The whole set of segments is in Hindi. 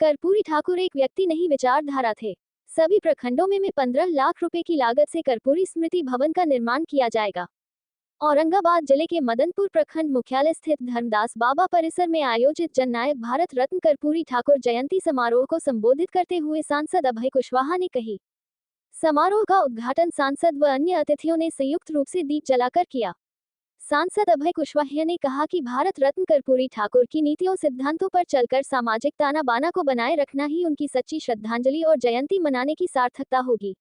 कर्पूरी ठाकुर एक व्यक्ति नहीं विचारधारा थे। सभी प्रखंडों में 15 लाख रुपए की लागत से कर्पूरी स्मृति भवन का निर्माण किया जाएगा। औरंगाबाद जिले के मदनपुर प्रखंड मुख्यालय स्थित धर्मदास बाबा परिसर में आयोजित जननायक भारत रत्न कर्पूरी ठाकुर जयंती समारोह को संबोधित करते हुए सांसद अभय कुशवाहा ने कही। समारोह का उद्घाटन सांसद व अन्य अतिथियों ने संयुक्त रूप से दीप जलाकर किया। सांसद अभय कुशवाहा ने कहा कि भारत रत्न कर्पूरी ठाकुर की नीतियों सिद्धांतों पर चलकर सामाजिक ताना बाना को बनाए रखना ही उनकी सच्ची श्रद्धांजलि और जयंती मनाने की सार्थकता होगी।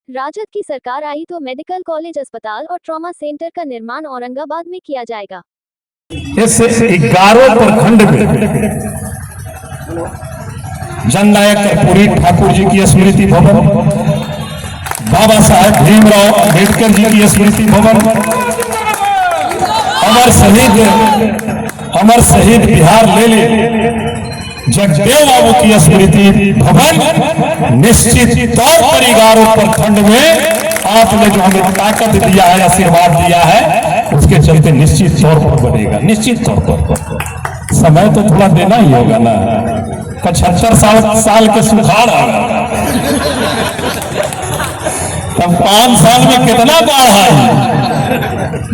राजद की सरकार आई तो मेडिकल कॉलेज, अस्पताल और ट्रॉमा सेंटर का निर्माण औरंगाबाद में किया जाएगा। इस 11 प्रखंड में जननायक कर्पूरी ठाकुर जी की स्मृति भवन, बाबा साहेब भीमराव अम्बेडकर जी की स्मृति भवन, अमर शहीद बिहार ले जगदेव बाबू की स्मृति भवन निश्चित तौर पर 11 प्रखंड में आपने जो हमें ताकत दिया है, आशीर्वाद दिया है, उसके चलते निश्चित तौर पर बनेगा। निश्चित तौर पर समय तो थोड़ा देना ही होगा ना। 75 साल के सुखाड़ आ गया, तब 5 साल में कितना बाढ़ आई,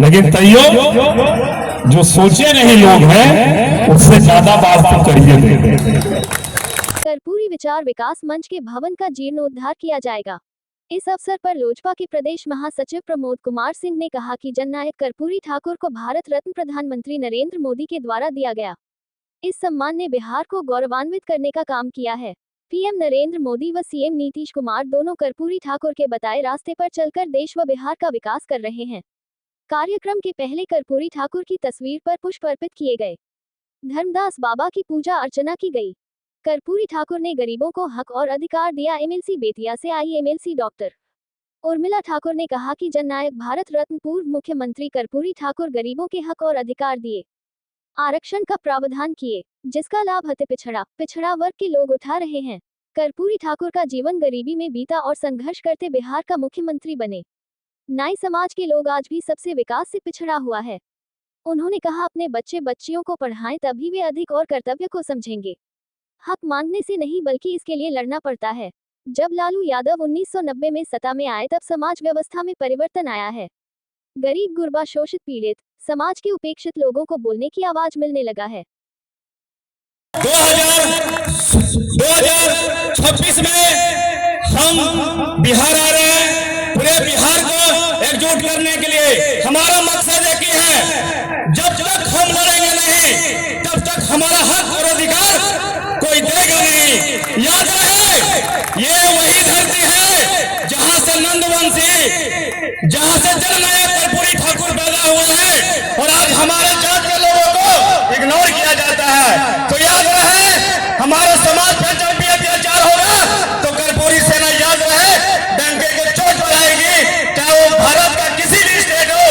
लेकिन तैयो जो सोचे नहीं लोग हैं उससे ज्यादा बात तो करिए देते। कर्पूरी विचार विकास मंच के भवन का जीर्णोद्धार किया जाएगा। इस अवसर पर लोजपा के प्रदेश महासचिव प्रमोद कुमार सिंह ने कहा कि जननायक कर्पूरी ठाकुर को भारत रत्न प्रधानमंत्री नरेंद्र मोदी के द्वारा दिया गया। इस सम्मान ने बिहार को गौरवान्वित करने का काम किया है। पीएम नरेंद्र मोदी व सीएम नीतीश कुमार दोनों कर्पूरी ठाकुर के बताए रास्ते पर चलकर देश व बिहार का विकास कर रहे हैं। कार्यक्रम के पहले कर्पूरी ठाकुर की तस्वीर पर पुष्प अर्पित किए गए। धर्मदास बाबा की पूजा अर्चना की गई। कर्पूरी ठाकुर ने गरीबों को हक और अधिकार दिया। एमएलसी बेतिया से आई एमएलसी डॉक्टर उर्मिला ठाकुर ने कहा कि जननायक भारत रत्न पूर्व मुख्यमंत्री कर्पूरी ठाकुर गरीबों के हक और अधिकार दिए, आरक्षण का प्रावधान किए, जिसका लाभ अति पिछड़ा वर्ग के लोग उठा रहे हैं। कर्पूरी ठाकुर का जीवन गरीबी में बीता और संघर्ष करते बिहार का मुख्यमंत्री बने। नाई समाज के लोग आज भी सबसे विकास से पिछड़ा हुआ है। उन्होंने कहा अपने बच्चे बच्चियों को पढ़ाएं, तभी वे अधिक और कर्तव्य को समझेंगे। हक मांगने से नहीं बल्कि इसके लिए लड़ना पड़ता है। जब लालू यादव 1990 में सत्ता में आए तब समाज व्यवस्था में परिवर्तन आया है। गरीब, गुरबा, शोषित, पीड़ित, समाज के उपेक्षित लोगों को बोलने की आवाज मिलने लगा है। 2026 में हम बिहार आ रहे हैं। पूरे बिहार को एकजुट करने के लिए हमारा मकसद एक ही है, जब तक हम लड़ेंगे नहीं तब तक हमारा हक और अधिकार कोई देगा नहीं। याद रहे, ये वही धरती है जहां से नंदवंशी, जहां से जननायक कर्पूरी ठाकुर पैदा हुए हैं, और आज हमारे जात के लोगों को इग्नोर किया जाता है। तो याद रहे, हमारे समाज पर जब भी अत्याचार होगा तो कर्पूरी सेना याद रहे डंके के चोट लगाएगी, चाहे वो भारत का किसी भी स्टेट हो।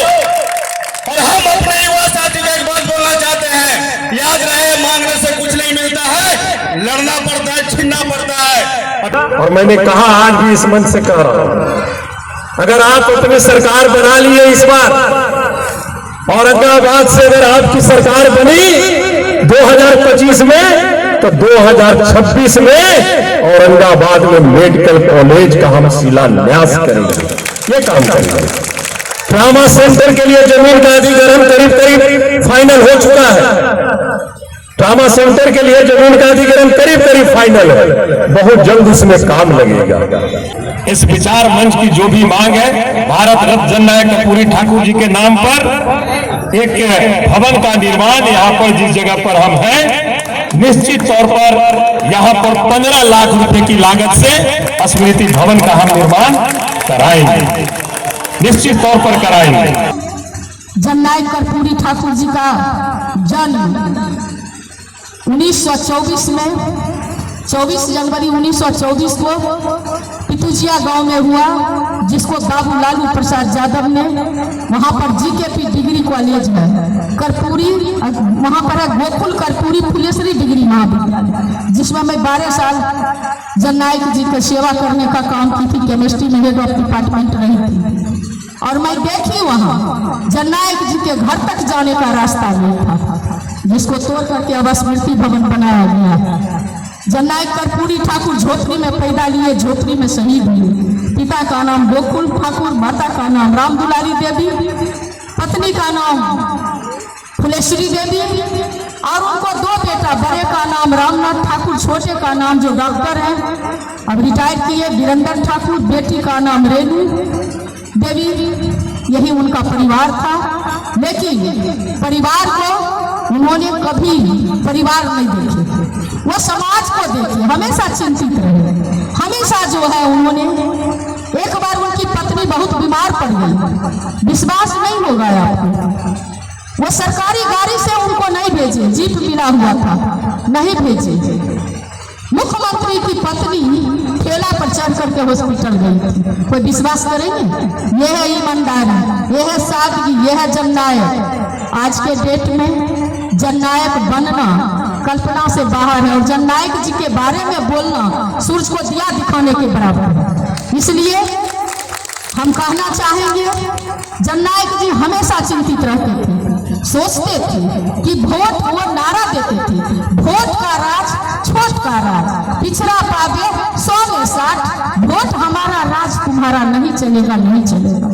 और हम अपने युवा साथी को एक बात बोलना चाहते हैं, याद रहे मांगने से कुछ नहीं मिलता है, लड़ना पड़ता है, छीनना पड़ता है। और मैंने कहा, आज भी इस मंच से कह रहा हूं, अगर आप अपनी सरकार बना लिए इस बार, औरंगाबाद से अगर आपकी सरकार बनी 2025 में, तो 2026 में औरंगाबाद में मेडिकल कॉलेज का हम शिलान्यास करेंगे। ये काम करेंगे। ट्रॉमा सेंटर के लिए जमीन का अधिग्रहण करीब फाइनल हो चुका है। ट्रॉमा सेंटर के लिए जमीन का अधिग्रहण करीब फाइनल है। बहुत जल्द इसमें काम लगेगा। इस विचार मंच की जो भी मांग है, भारत रत्न जननायक कर्पूरी ठाकुर जी के नाम पर एक भवन का निर्माण यहाँ पर जिस जगह पर हम हैं, निश्चित तौर पर यहाँ पर 15 लाख रुपए की लागत से स्मृति भवन का हम निर्माण कराएंगे, निश्चित तौर पर कराएंगे। जननायक कर्पूरी ठाकुर जी का जन्म 1924 में 24 जनवरी 1924 को पितुजिया गांव में हुआ, जिसको बाबू लालू प्रसाद यादव ने वहां पर जीकेपी डिग्री कॉलेज में कर्पूरी, वहां पर गोकुल कर्पूरी फुलेश्वरी डिग्री महाविद्यालय, जिसमें मैं 12 साल जननायक जी की सेवा करने का काम की थी। केमिस्ट्री में हेड ऑफ डिपार्टमेंट रही थी और मैं देखी वहां जननायक जी के घर तक जाने का रास्ता नहीं था, जिसको तोड़ करके अब स्मृति भवन बनाया गया है। जननायक कर्पूरी ठाकुर झोपड़ी में पैदा लिए, झोपड़ी में शहीद हुए। पिता का नाम गोकुल ठाकुर, माता का नाम राम दुलारी देवी, पत्नी का नाम फुलेश्वरी देवी, और उनको 2 बेटा, बड़े का नाम रामनाथ ठाकुर, छोटे का नाम जो डॉक्टर है अब रिटायर किए वीरेंद्र ठाकुर, बेटी का नाम रेणु देवी। यही उनका परिवार था। लेकिन परिवार को उन्होंने कभी परिवार नहीं देखे, वो समाज को देखे, हमेशा चिंतित रहे। हमेशा जो है उन्होंने, एक बार उनकी पत्नी बहुत बीमार पड़ गई, विश्वास नहीं होगा आपको, वो सरकारी गाड़ी से उनको नहीं भेजे, जीप मिला हुआ था, नहीं भेजे। मुख्यमंत्री की पत्नी ठेला पर चढ़ करके हॉस्पिटल गई थी। कोई विश्वास करेंगे? यह है ईमानदारी, यह है सादगी, यह है जननायक। आज के डेट में जननायक बनना कल्पना से बाहर है, और जननायक जी के बारे में बोलना सूरज को दिया दिखाने के बराबर है। इसलिए हम कहना चाहेंगे, जननायक जी हमेशा चिंतित रहते थे, सोचते थे कि वोट, वो नारा देते थे, वोट का राज छोट का राज, पिछड़ा पावे 100 में 60, वोट हमारा राज तुम्हारा नहीं चलेगा, नहीं चलेगा।